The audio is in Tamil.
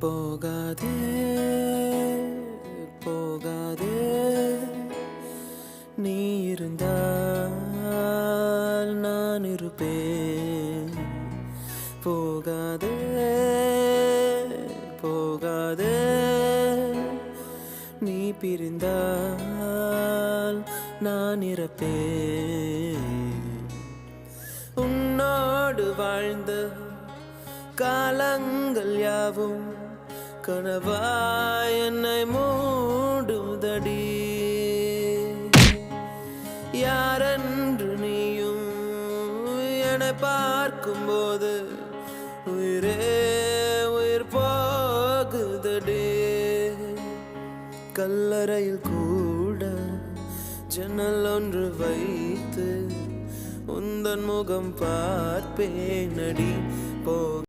போகாதே போகாதே நீ இருந்தால் நான் இருப்பேன் போகாதே போகாதே நீ பிரிந்தால் நான் இறப்பேன் உன்னோடு வாழ்ந்த காலங்கள் யாவும் கனவாய் என்னை மூடுதடி யாரென்று நீயும் என்னை பார்க்கும்போது உயிரே உயிர் போகுதடி கல்லறையில் கூட ஜன்னல் ஒன்று வைத்து உந்தன் முகம் பார்ப்பேனடி போ